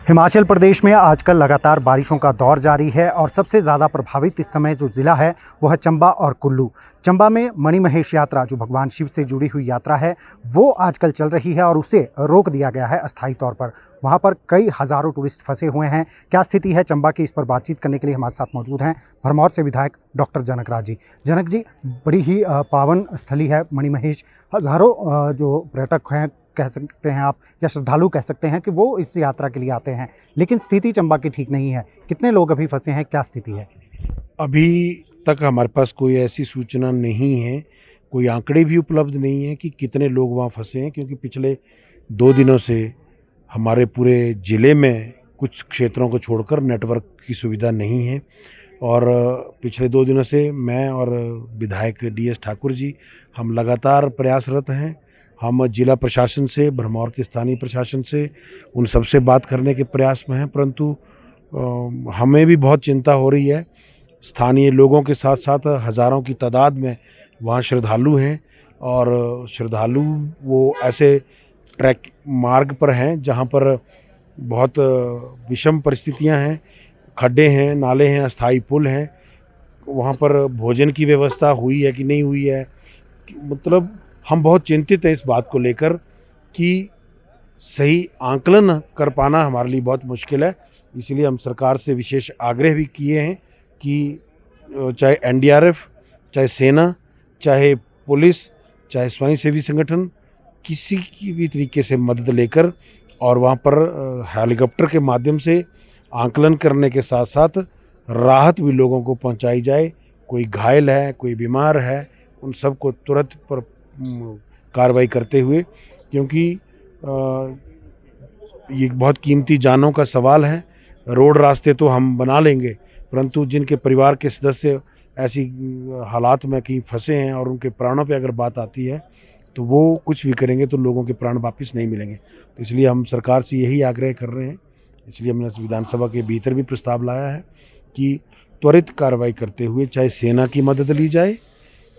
हिमाचल प्रदेश में आजकल लगातार बारिशों का दौर जारी है और सबसे ज़्यादा प्रभावित इस समय जो ज़िला है वो है चंबा और कुल्लू। चंबा में मणिमहेश यात्रा जो भगवान शिव से जुड़ी हुई यात्रा है वो आजकल चल रही है और उसे रोक दिया गया है अस्थायी तौर पर। वहाँ पर कई हज़ारों टूरिस्ट फंसे हुए हैं। क्या स्थिति है चंबा की, इस पर बातचीत करने के लिए हमारे साथ मौजूद हैं भरमौर से विधायक डॉक्टर जनक राज जी। जनक जी, बड़ी ही पावन स्थली है मणिमहेश। हज़ारों जो पर्यटक हैं कह सकते हैं आप या श्रद्धालु कह सकते हैं कि वो इस यात्रा के लिए आते हैं, लेकिन स्थिति चंबा की ठीक नहीं है। कितने लोग अभी फंसे हैं, क्या स्थिति है? अभी तक हमारे पास कोई ऐसी सूचना नहीं है, कोई आंकड़े भी उपलब्ध नहीं है कि कितने लोग वहाँ फंसे हैं, क्योंकि पिछले 2 दिनों से हमारे पूरे ज़िले में कुछ क्षेत्रों को छोड़कर नेटवर्क की सुविधा नहीं है। और पिछले 2 दिनों से मैं और विधायक DS ठाकुर जी हम लगातार प्रयासरत हैं। हम जिला प्रशासन से, भरमौर के स्थानीय प्रशासन से, उन सब से बात करने के प्रयास में हैं, परंतु हमें भी बहुत चिंता हो रही है। स्थानीय लोगों के साथ साथ हज़ारों की तादाद में वहाँ श्रद्धालु हैं और श्रद्धालु वो ऐसे ट्रैक मार्ग पर हैं जहाँ पर बहुत विषम परिस्थितियाँ हैं, खड्डे हैं, नाले हैं, अस्थायी पुल हैं। वहाँ पर भोजन की व्यवस्था हुई है कि नहीं हुई है, मतलब हम बहुत चिंतित हैं इस बात को लेकर कि सही आंकलन कर पाना हमारे लिए बहुत मुश्किल है। इसलिए हम सरकार से विशेष आग्रह भी किए हैं कि चाहे NDRF, चाहे सेना, चाहे पुलिस, चाहे स्वयंसेवी संगठन, किसी की भी तरीके से मदद लेकर और वहाँ पर हेलीकॉप्टर के माध्यम से आंकलन करने के साथ साथ राहत भी लोगों को पहुँचाई जाए। कोई घायल है, कोई बीमार है, उन सबको तुरंत पर कार्रवाई करते हुए, क्योंकि ये बहुत कीमती जानों का सवाल है। रोड रास्ते तो हम बना लेंगे, परंतु जिनके परिवार के सदस्य ऐसी हालात में कहीं फंसे हैं और उनके प्राणों पे अगर बात आती है तो वो कुछ भी करेंगे तो लोगों के प्राण वापस नहीं मिलेंगे। तो इसलिए हम सरकार से यही आग्रह कर रहे हैं। इसलिए हमने विधानसभा के भीतर भी प्रस्ताव लाया है कि त्वरित कार्रवाई करते हुए चाहे सेना की मदद ली जाए,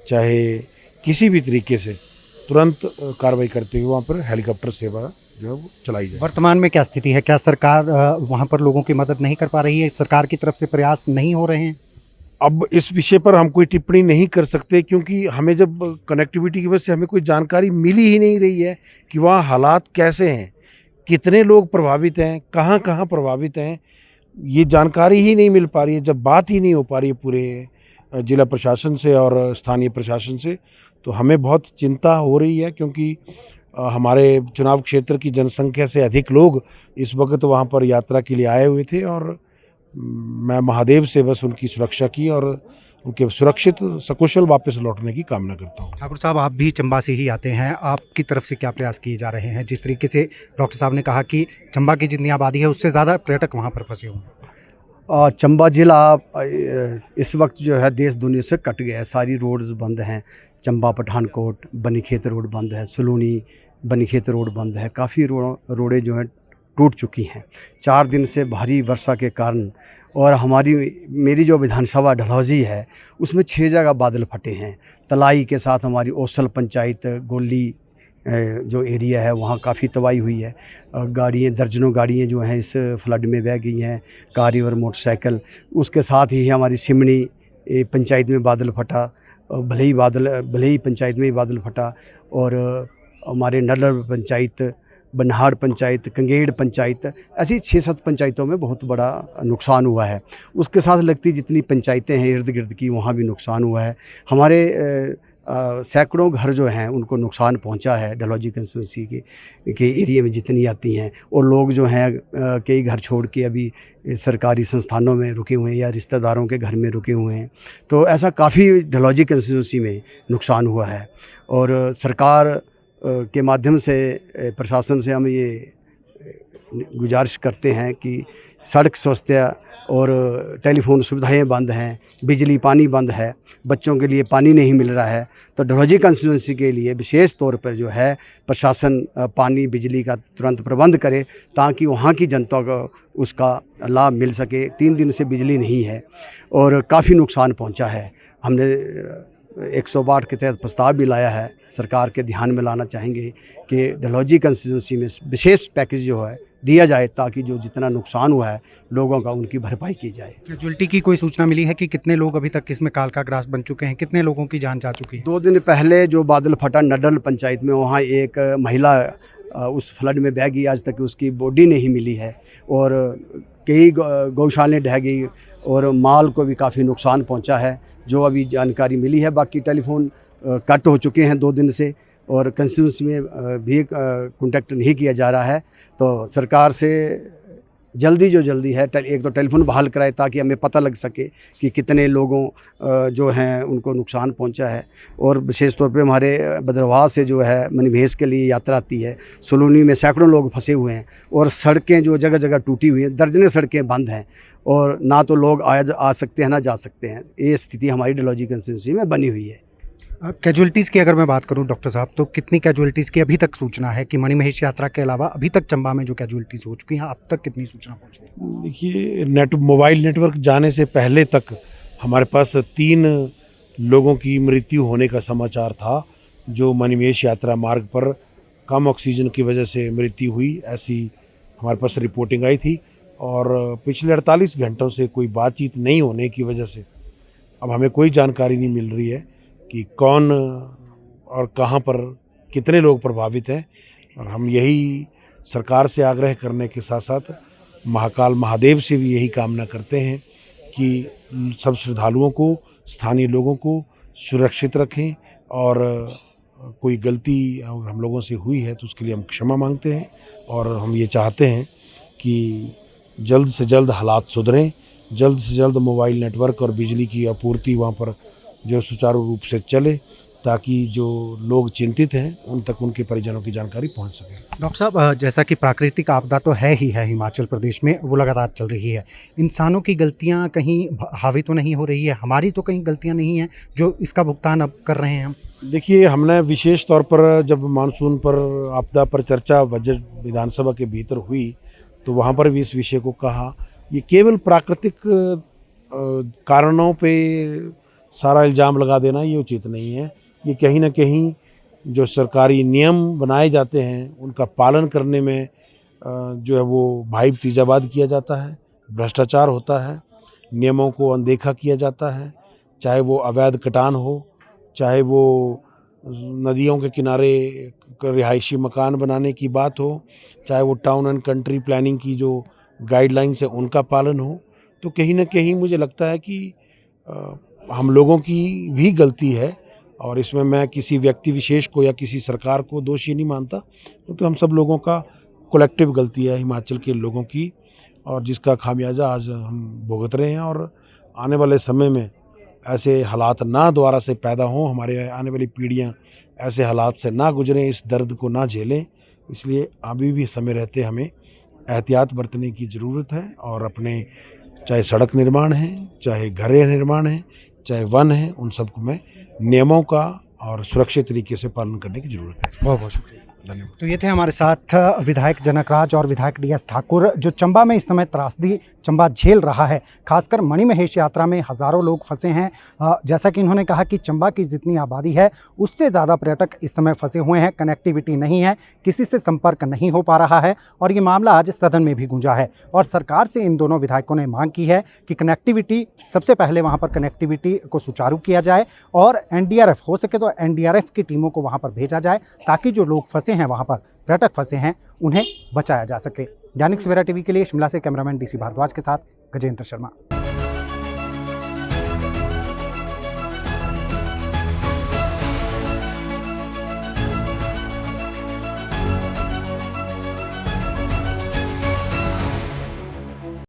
चाहे किसी भी तरीके से तुरंत कार्रवाई करते हुए वहाँ पर हेलीकॉप्टर सेवा जो है वो चलाई जाए। वर्तमान में क्या स्थिति है? क्या सरकार वहाँ पर लोगों की मदद नहीं कर पा रही है? सरकार की तरफ से प्रयास नहीं हो रहे हैं? अब इस विषय पर हम कोई टिप्पणी नहीं कर सकते, क्योंकि हमें जब कनेक्टिविटी की वजह से हमें कोई जानकारी मिली ही नहीं रही है कि वहाँ हालात कैसे हैं, कितने लोग प्रभावित हैं, कहाँ कहाँ प्रभावित हैं, ये जानकारी ही नहीं मिल पा रही है। जब बात ही नहीं हो पा रही है पूरे जिला प्रशासन से और स्थानीय प्रशासन से, तो हमें बहुत चिंता हो रही है, क्योंकि हमारे चुनाव क्षेत्र की जनसंख्या से अधिक लोग इस वक्त वहाँ पर यात्रा के लिए आए हुए थे और मैं महादेव से बस उनकी सुरक्षा की और उनके सुरक्षित सकुशल वापस लौटने की कामना करता हूँ। ठाकुर साहब, आप भी चंबा से ही आते हैं, आपकी तरफ से क्या प्रयास किए जा रहे हैं? जिस तरीके से डॉक्टर साहब ने कहा कि चंबा की जितनी आबादी है उससे ज़्यादा पर्यटक वहाँ पर फंसे हुए हैं। चंबा ज़िला इस वक्त जो है देश दुनिया से कट गया है। सारी रोड्स बंद हैं। चंबा पठानकोट बनीखेत रोड बंद है, सलूनी बनीखेत रोड बंद है। काफ़ी रोडें जो हैं टूट चुकी हैं 4 दिन से भारी वर्षा के कारण। और मेरी जो विधानसभा डलहौजी है उसमें 6 जगह बादल फटे हैं। तलाई के साथ हमारी ओसल पंचायत, गोली जो एरिया है वहाँ काफ़ी तबाही हुई है। गाड़ियाँ, दर्जनों गाड़ियाँ जो हैं इस फ्लड में बह गई हैं, कार और मोटरसाइकिल। उसके साथ ही हमारी सिमनी पंचायत में बादल फटा, भले ही पंचायत में ही बादल फटा। और हमारे नडर पंचायत, बनहाड़ पंचायत, कंगेड़ पंचायत, ऐसी 6-7 पंचायतों में बहुत बड़ा नुकसान हुआ है। उसके साथ लगती जितनी पंचायतें हैं इर्द गिर्द की, वहाँ भी नुकसान हुआ है। हमारे सैकड़ों घर जो हैं उनको नुकसान पहुंचा है डलहौजी कंस्टिट्यूंसी के एरिया में जितनी आती हैं। और लोग जो हैं कई घर छोड़ के अभी सरकारी संस्थानों में रुके हुए हैं या रिश्तेदारों के घर में रुके हुए हैं। तो ऐसा काफ़ी डलहौजी कंस्टिट्यूंसी में नुकसान हुआ है। और सरकार के माध्यम से प्रशासन से हम ये गुजारिश करते हैं कि सड़क स्वास्थ्य और टेलीफोन सुविधाएं बंद हैं, बिजली पानी बंद है, बच्चों के लिए पानी नहीं मिल रहा है। तो डलहौजी कंस्टिट्यूंसी के लिए विशेष तौर पर जो है प्रशासन पानी बिजली का तुरंत प्रबंध करे ताकि वहाँ की जनता को उसका लाभ मिल सके। 3 दिन से बिजली नहीं है और काफ़ी नुकसान पहुँचा है। हमने 162 के तहत प्रस्ताव भी लाया है। सरकार के ध्यान में लाना चाहेंगे कि डलहौजी कंस्टिट्यूंसी में विशेष पैकेज जो है दिया जाए ताकि जो जितना नुकसान हुआ है लोगों का उनकी भरपाई की जाए। कैजुअल्टी की कोई सूचना मिली है कि कितने लोग अभी तक इसमें काल का ग्रास बन चुके हैं, कितने लोगों की जान जा चुकी है? 2 दिन पहले जो बादल फटा नडल पंचायत में, वहाँ एक महिला उस फ्लड में बह गई, आज तक उसकी बॉडी नहीं मिली है और कई गौशालाएं ढह गई और माल को भी काफ़ी नुकसान पहुंचा है जो अभी जानकारी मिली है। बाकी टेलीफोन कट हो चुके हैं 2 दिन से और कंस्यूमर्स में भी कांटेक्ट नहीं किया जा रहा है। तो सरकार से जल्दी जो जल्दी है एक तो टेलीफोन बहाल कराए ताकि हमें पता लग सके कि कितने लोगों जो हैं उनको नुकसान पहुंचा है। और विशेष तौर पे हमारे भद्रवाह से जो है मणिमहेश के लिए यात्रा आती है, सलोनी में सैकड़ों लोग फंसे हुए हैं और सड़कें जो जगह जगह टूटी हुई हैं, दर्जनें सड़कें बंद हैं और ना तो लोग आ सकते हैं ना जा सकते हैं। ये स्थिति हमारी डलहौजी कंस्टिट्यूंसी में बनी हुई है। कैजुअल्टीज़ की अगर मैं बात करूं डॉक्टर साहब, तो कितनी कैजुअल्टीज़ की अभी तक सूचना है कि मणिमहेश यात्रा के अलावा अभी तक चंबा में जो कैजुअल्टीज़ हो चुकी हैं, अब तक कितनी सूचना पहुंची है? देखिए, मोबाइल नेटवर्क जाने से पहले तक हमारे पास 3 लोगों की मृत्यु होने का समाचार था जो मणिमहेश यात्रा मार्ग पर कम ऑक्सीजन की वजह से मृत्यु हुई, ऐसी हमारे पास रिपोर्टिंग आई थी। और पिछले 48 घंटों से कोई बातचीत नहीं होने की वजह से अब हमें कोई जानकारी नहीं मिल रही है कि कौन और कहाँ पर कितने लोग प्रभावित हैं। और हम यही सरकार से आग्रह करने के साथ साथ महाकाल महादेव से भी यही कामना करते हैं कि सब श्रद्धालुओं को, स्थानीय लोगों को सुरक्षित रखें और कोई गलती हम लोगों से हुई है तो उसके लिए हम क्षमा मांगते हैं और हम ये चाहते हैं कि जल्द से जल्द हालात सुधरें, जल्द से जल्द मोबाइल नेटवर्क और बिजली की आपूर्ति वहाँ पर जो सुचारू रूप से चले ताकि जो लोग चिंतित हैं उन तक उनके परिजनों की जानकारी पहुंच सके। डॉक्टर साहब, जैसा कि प्राकृतिक आपदा तो है ही है हिमाचल प्रदेश में, वो लगातार चल रही है, इंसानों की गलतियां कहीं हावी तो नहीं हो रही है? हमारी तो कहीं गलतियां नहीं हैं जो इसका भुगतान अब कर रहे हैं हम? देखिए, हमने विशेष तौर पर जब मानसून पर आपदा पर चर्चा बजट विधानसभा के भीतर हुई तो वहाँ पर भी इस विषय को कहा। ये केवल प्राकृतिक कारणों पे सारा इल्ज़ाम लगा देना ये उचित नहीं है। ये कहीं ना कहीं जो सरकारी नियम बनाए जाते हैं उनका पालन करने में जो है वो भाई भतीजावाद किया जाता है, भ्रष्टाचार होता है, नियमों को अनदेखा किया जाता है, चाहे वो अवैध कटान हो, चाहे वो नदियों के किनारे रिहायशी मकान बनाने की बात हो, चाहे वो टाउन एंड कंट्री प्लानिंग की जो गाइडलाइंस है उनका पालन हो। तो कहीं ना कहीं मुझे लगता है कि हम लोगों की भी गलती है और इसमें मैं किसी व्यक्ति विशेष को या किसी सरकार को दोषी नहीं मानता, तो हम सब लोगों का कलेक्टिव गलती है, हिमाचल के लोगों की, और जिसका खामियाजा आज हम भुगत रहे हैं। और आने वाले समय में ऐसे हालात ना दोबारा से पैदा हों, हमारे आने वाली पीढ़ियां ऐसे हालात से ना गुजरें, इस दर्द को ना झेलें, इसलिए अभी भी समय रहते हमें एहतियात बरतने की ज़रूरत है और अपने चाहे सड़क निर्माण है, चाहे घर निर्माण है, चाहे वन है, उन सबको में नियमों का और सुरक्षित तरीके से पालन करने की ज़रूरत है। बहुत बहुत शुक्रिया, धन्यवाद। तो ये थे हमारे साथ विधायक जनकराज और विधायक DS ठाकुर, जो चंबा में इस समय त्रासदी चंबा झेल रहा है। खासकर मणिमहेश यात्रा में हज़ारों लोग फंसे हैं। जैसा कि इन्होंने कहा कि चंबा की जितनी आबादी है उससे ज़्यादा पर्यटक इस समय फंसे हुए हैं, कनेक्टिविटी नहीं है, किसी से संपर्क नहीं हो पा रहा है और ये मामला आज सदन में भी गूंजा है। और सरकार से इन दोनों विधायकों ने मांग की है कि कनेक्टिविटी, सबसे पहले वहाँ पर कनेक्टिविटी को सुचारू किया जाए और NDRF हो सके तो NDRF की टीमों को वहाँ पर भेजा जाए ताकि जो लोग फंसे हैं वहाँ पर, पर्यटक फंसे हैं, उन्हें बचाया जा सके। दैनिक सवेरा टीवी के लिए शिमला से कैमरामैन DC भारद्वाज के साथ गजेंद्र शर्मा।